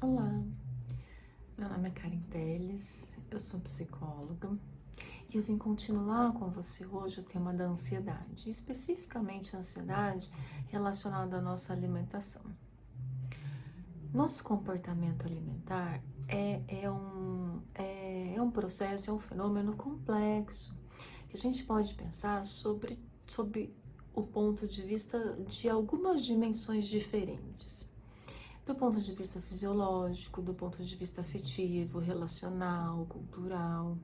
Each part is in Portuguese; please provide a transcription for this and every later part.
Olá, meu nome é Karen Telles, eu sou psicóloga e eu vim continuar com você hoje o tema da ansiedade, especificamente a ansiedade relacionada à nossa alimentação. Nosso comportamento alimentar é um processo, é um fenômeno complexo que a gente pode pensar sobre o ponto de vista de algumas dimensões diferentes. Do ponto de vista fisiológico, do ponto de vista afetivo, relacional, cultural.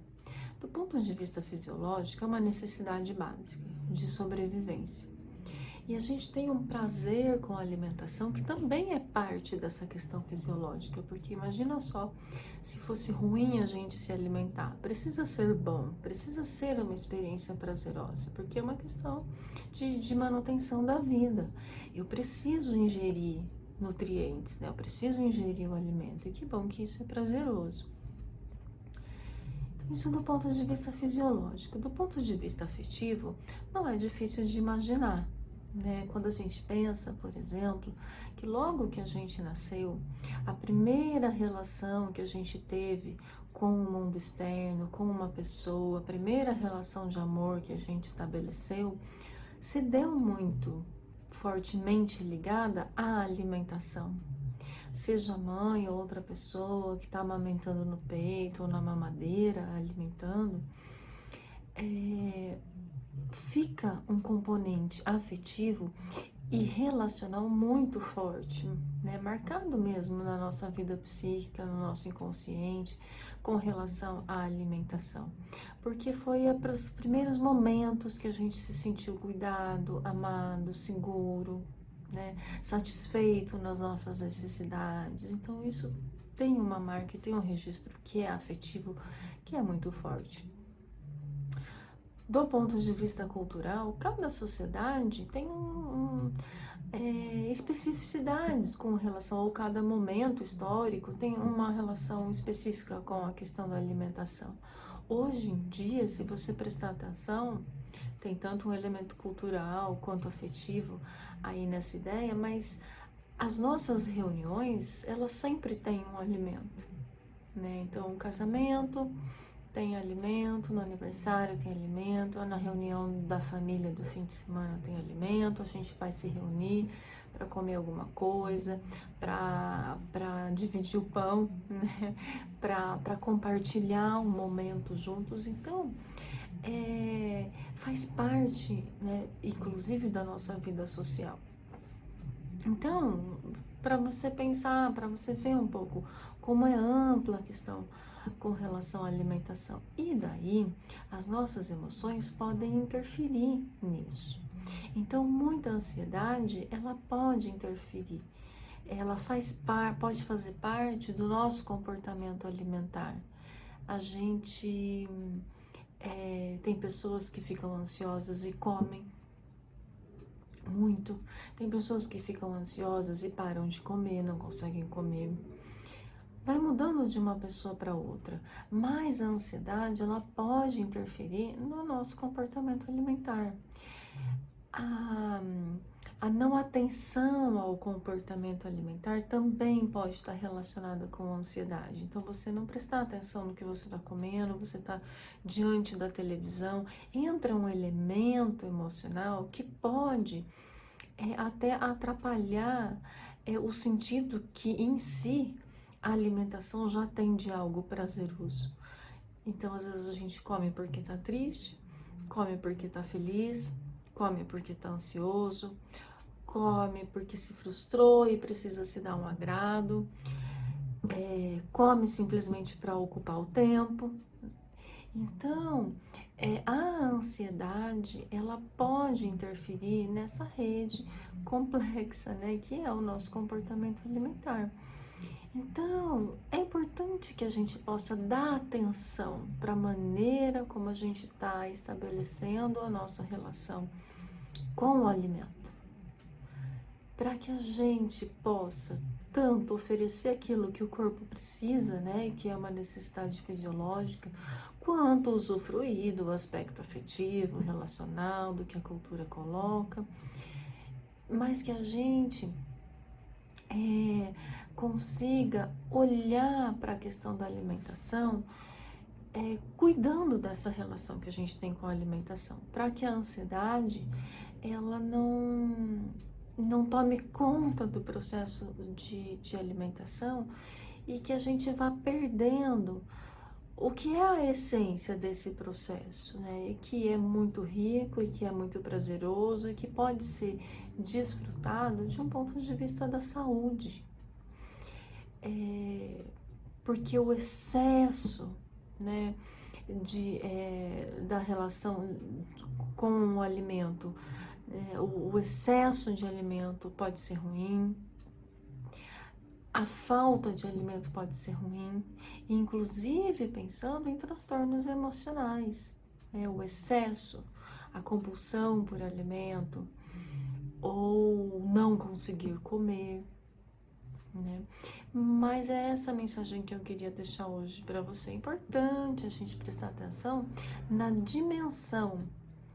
Do ponto de vista fisiológico, é uma necessidade básica de sobrevivência. E a gente tem um prazer com a alimentação que também é parte dessa questão fisiológica, porque imagina só, se fosse ruim a gente se alimentar, precisa ser bom, precisa ser uma experiência prazerosa, porque é uma questão de manutenção da vida. Eu preciso ingerir nutrientes, né? Eu preciso ingerir o alimento, e que bom que isso é prazeroso. Então, isso do ponto de vista fisiológico. Do ponto de vista afetivo, não é difícil de imaginar, né? Quando a gente pensa, por exemplo, que logo que a gente nasceu, a primeira relação que a gente teve com o mundo externo, com uma pessoa, a primeira relação de amor que a gente estabeleceu, se deu muito fortemente ligada à alimentação. Seja a mãe ou outra pessoa que está amamentando no peito ou na mamadeira, alimentando, fica um componente afetivo e relacional muito forte, né? Marcado mesmo na nossa vida psíquica, no nosso inconsciente, com relação à alimentação. Porque foi para os primeiros momentos que a gente se sentiu cuidado, amado, seguro, né? Satisfeito nas nossas necessidades. Então isso tem uma marca, tem um registro que é afetivo, que é muito forte. Do ponto de vista cultural, cada sociedade tem especificidades com relação ao cada momento histórico, tem uma relação específica com a questão da alimentação. Hoje em dia, se você prestar atenção, tem tanto um elemento cultural quanto afetivo aí nessa ideia, mas as nossas reuniões, elas sempre têm um alimento, né? Então, o casamento tem alimento, no aniversário tem alimento, na reunião da família do fim de semana tem alimento, a gente vai se reunir para comer alguma coisa, para dividir o pão, né? Para compartilhar um momento juntos. Então, faz parte, né, inclusive da nossa vida social. Então, para você pensar, para você ver um pouco como é ampla a questão com relação à alimentação. E daí, as nossas emoções podem interferir nisso. Então, muita ansiedade, ela pode interferir. Ela pode fazer parte do nosso comportamento alimentar. A gente tem pessoas que ficam ansiosas e comem muito. Tem pessoas que ficam ansiosas e param de comer, não conseguem comer. Vai mudando de uma pessoa para outra, mas a ansiedade, ela pode interferir no nosso comportamento alimentar. A não atenção ao comportamento alimentar também pode estar relacionada com a ansiedade. Então, você não prestar atenção no que você está comendo, você está diante da televisão, entra um elemento emocional que pode até atrapalhar o sentido que em si a alimentação já tem de algo prazeroso. Então, às vezes a gente come porque tá triste, come porque tá feliz, come porque tá ansioso, come porque se frustrou e precisa se dar um agrado, come simplesmente para ocupar o tempo. Então, a ansiedade, ela pode interferir nessa rede complexa, né, que é o nosso comportamento alimentar. Então, é importante que a gente possa dar atenção para a maneira como a gente está estabelecendo a nossa relação com o alimento, para que a gente possa tanto oferecer aquilo que o corpo precisa, né, que é uma necessidade fisiológica, quanto usufruir do aspecto afetivo, relacional, do que a cultura coloca, mas que a gente consiga olhar para a questão da alimentação, cuidando dessa relação que a gente tem com a alimentação, para que a ansiedade ela não tome conta do processo de alimentação e que a gente vá perdendo o que é a essência desse processo, né? E que é muito rico e que é muito prazeroso e que pode ser desfrutado de um ponto de vista da saúde. Porque o excesso, né, da relação com o alimento, o excesso de alimento pode ser ruim, a falta de alimento pode ser ruim, inclusive pensando em transtornos emocionais, né? O excesso, a compulsão por alimento, ou não conseguir comer, né? Mas é essa mensagem que eu queria deixar hoje para você. É importante a gente prestar atenção na dimensão,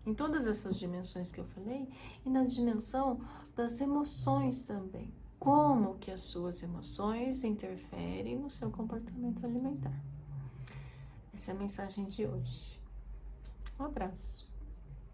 em todas essas dimensões que eu falei, e na dimensão das emoções também. Como que as suas emoções interferem no seu comportamento alimentar. Essa é a mensagem de hoje. Um abraço.